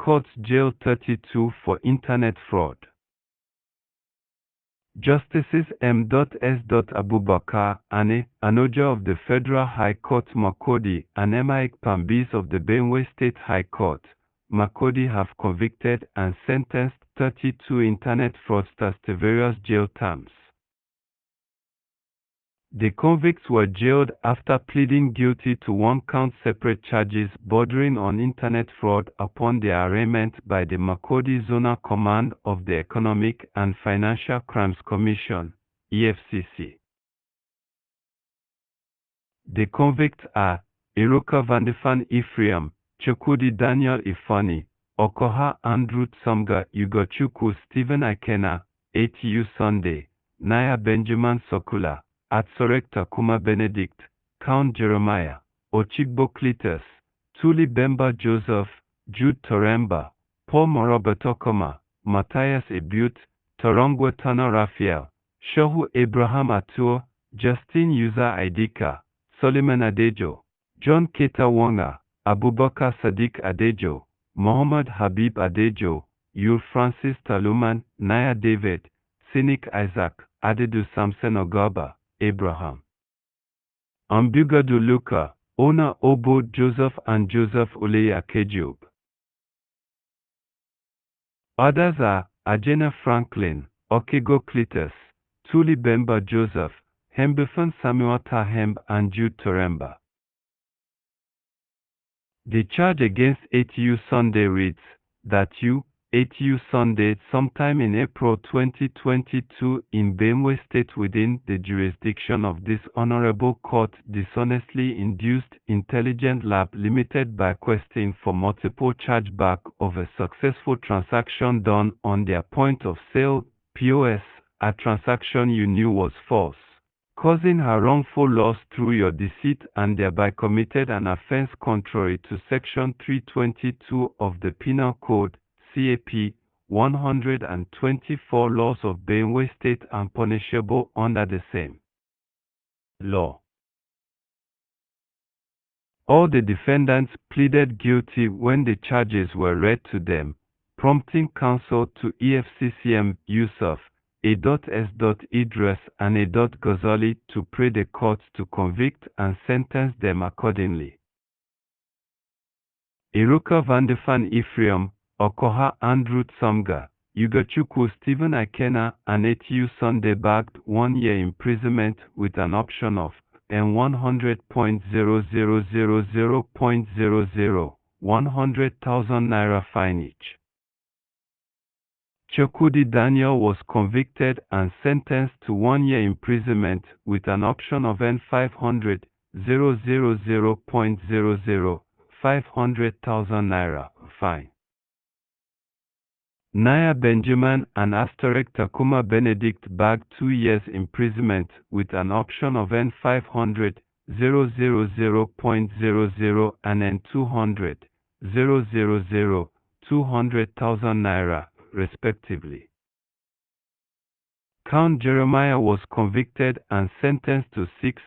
Courts jailed 32 for internet fraud. Justices M.S.Abubakar and A, Onoja of the Federal High Court Makurdi, and Ikpambese of the Benue State High Court, Makurdi have convicted and sentenced 32 internet fraudsters to various jail terms. The convicts were jailed after pleading guilty to one-count separate charges bordering on internet fraud upon their arraignment by the Makurdi Zonal Command of the Economic and Financial Crimes Commission, EFCC. The convicts are Ikpambese Ephraim, Chukwudi Daniel Ifani, Okoha Andrew Tsomga Ugochukwu Stephen Ikena, ATU Sunday, Naya Benjamin Sokula, Atsorek Kuma Benedict, Count Jeremiah, Ochigbo Cletus, Tuli Bemba Joseph, Jude Toremba, Paul Morobetokoma, Matthias Ebute, Torongwe Tana Raphael, Shohu Abraham Atuo, Justine Uza Idika, Solomon Adejo, John Keta Wonga, Abubakar Sadiq Adejo, Mohammed Habib Adejo, Yul Francis Taluman, Naya David, Cynic Isaac, Adedu Samson Ogaba, Abraham Ambugadu Luka, Ona Obo Joseph and Joseph Oleya Kejub. Others are Ajena Franklin, Okego Cletus, Tuli Bemba Joseph, Hembefan Samuel Tahemb and Jude Toremba. The charge against ATU Sunday reads that ATU Sunday sometime in April 2022 in Benue State within the jurisdiction of this Honorable Court dishonestly induced Intelligent Lab Limited by questing for multiple chargeback of a successful transaction done on their point of sale POS, a transaction you knew was false, causing her wrongful loss through your deceit and thereby committed an offense contrary to Section 322 of the Penal Code, CAP 124 laws of Benue State and punishable under the same law. All the defendants pleaded guilty when the charges were read to them, prompting counsel to EFCCM Yusuf, A.S. Idris and A. Ghazali to pray the courts to convict and sentence them accordingly. Iruka Vandefan Ephraim, Okoha Andrew Tsomga, Ugochukwu Stephen Ikena and ATU Sunday bagged 1 year imprisonment with an option of N100.0000.00, 100,000 naira fine each. Chukwudi Daniel was convicted and sentenced to 1 year imprisonment with an option of N500.000.00, 500,000 naira fine. Naya Benjamin and Takuma Benedict bagged 2 years imprisonment with an option of N500.000.00 and N200.000, 200,000 naira, respectively. Count Jeremiah was convicted and sentenced to 6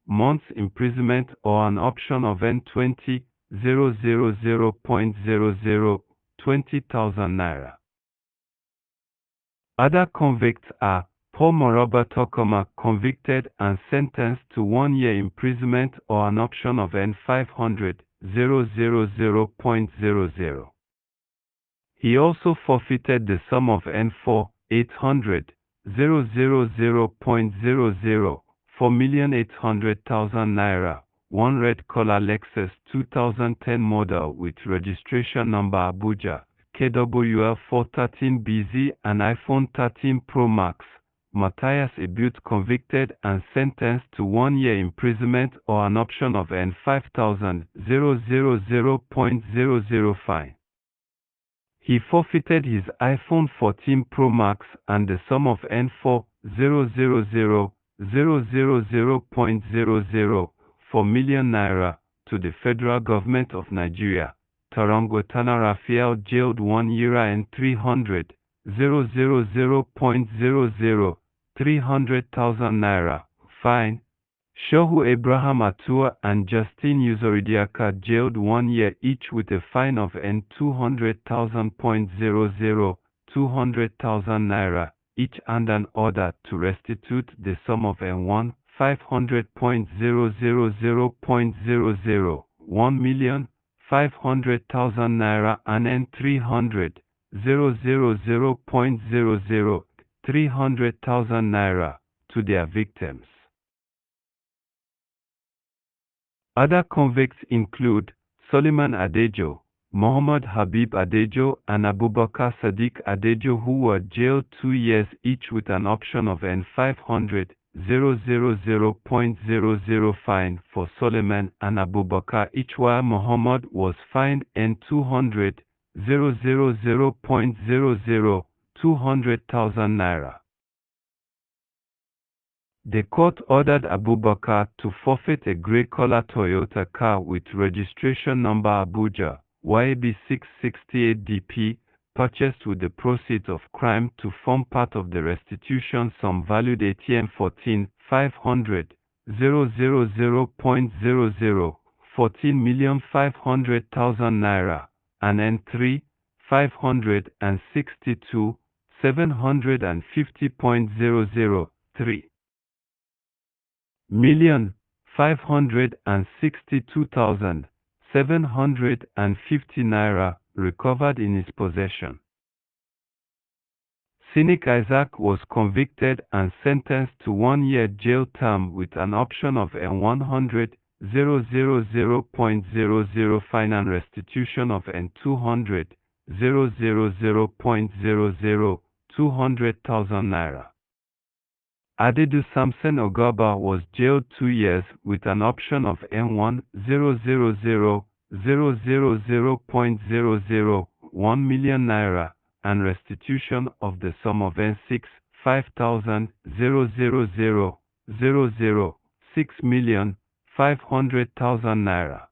months imprisonment or an option of N20.000.00, 20,000 naira. Other convicts are Paul Morobetokoma, convicted and sentenced to 1 year imprisonment or an option of N500.000.00. He also forfeited the sum of N4,800.000, 4,800,000 naira, one red color Lexus 2010 model with registration number Abuja, KWL 413BZ and iPhone 13 Pro Max. Matthias Ebute, convicted and sentenced to 1 year imprisonment or an option of N5,000.00 fine. He forfeited his iPhone 14 Pro Max and the sum of N4,000.00, 4 million naira to the federal government of Nigeria. Torongwe Tana Raphael jailed 1 year and 300,000.00, 300,000 naira fine. Shehu Abraham Atua and Justine Uzoridiaka jailed 1 year each with a fine of N200,000.00, 200,000 naira each and an order to restitute the sum of N1 500.000.00, 1,500,000 naira and N300 000.00, 300,000 naira to their victims. Other convicts include Soliman Adejo, Muhammad Habib Adejo and Abubakar Sadiq Adejo, who were jailed 2 years each with an option of N500 000.00 fine for Soliman and Abubakar each, while Muhammad was fined N200 000.00, 200,000 naira. The court ordered Abubakar to forfeit a grey-color Toyota car with registration number Abuja YB 668DP, purchased with the proceeds of crime, to form part of the restitution sum valued ATM 14 500 000.00, 14,500,000 naira, and N3 562 750.00, 3,562,750 naira recovered in his possession. Cynic Isaac was convicted and sentenced to 1 year jail term with an option of N100 000.00 fine and restitution of N200 000.00, 200,000 naira. Adedu Samson Ogaba was jailed 2 years with an option of N1 000.00, 1 million naira, and restitution of the sum of N6 5,000 000, 6,500,000 naira.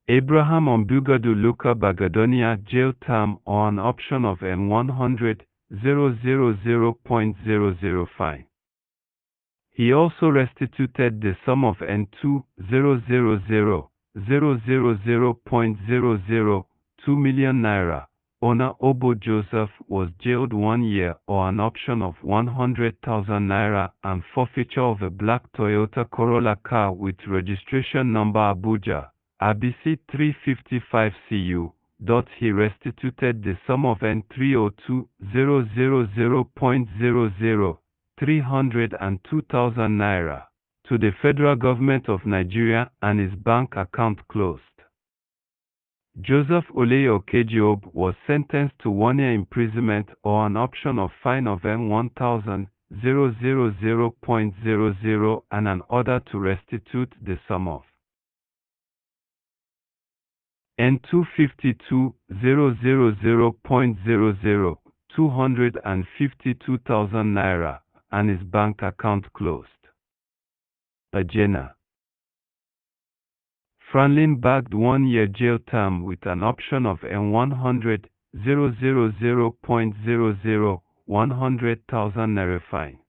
Abraham Ombugadu Luka Bagadonia jail term or an option of N100 000.00 fine. He also restituted the sum of N2 000.00, 2 million naira. Owner Obo Joseph was jailed 1 year or an option of 100,000 naira and forfeiture of a black Toyota Corolla car with registration number Abuja ABC 355 CU. He restituted the sum of N302 000.00, 302,000 naira to the federal government of Nigeria and his bank account closed. Joseph Oleye Okejiob was sentenced to 1 year imprisonment or an option of fine of N1,000 000.00 and an order to restitute the sum of N252 000.00, 252,000 naira and his bank account closed. Ajena Franlin bagged 1 year jail term with an option of N100 000.00, 100,000 naira fine.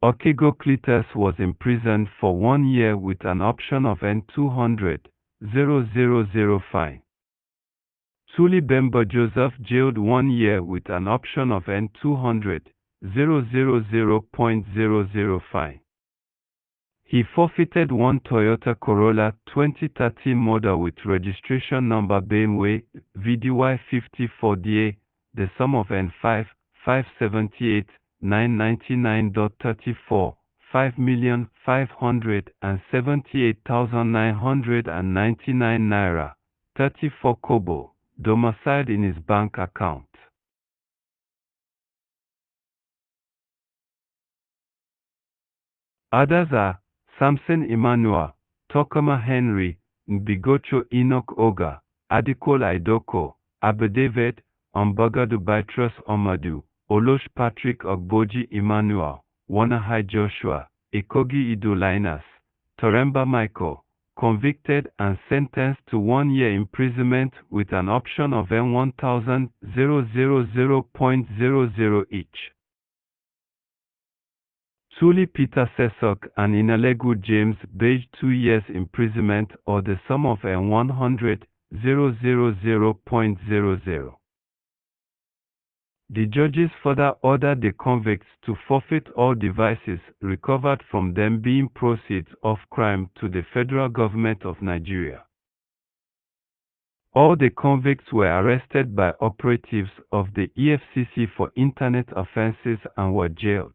Okego Cletus was imprisoned for 1 year with an option of N200 000 fine. Tuli Bemba Joseph jailed 1 year with an option of N200 000.00 fine. He forfeited 1 Toyota Corolla 2013 model with registration number BMW VDY 54DA, the sum of N5 578 999.34, 5,578,999 naira, 34 kobo, domiciled in his bank account. Others are Samson Emmanuel, Tokoma Henry, Mbigocho Enoch Oga, Adikol Aidoko, Abedavid, Ombagadu Bitrus Omadu, Olosh Patrick Ogboji Emmanuel, Wanahai Joshua, Ikogi Ido Linus, Toremba Michael, convicted and sentenced to 1 year imprisonment with an option of N1,000 000.00 each. Suli Peter Sesok and Inalegu James Beige 2 years imprisonment or the sum of N100,000.00. The judges further ordered the convicts to forfeit all devices recovered from them being proceeds of crime to the federal government of Nigeria. All the convicts were arrested by operatives of the EFCC for internet offenses and were jailed.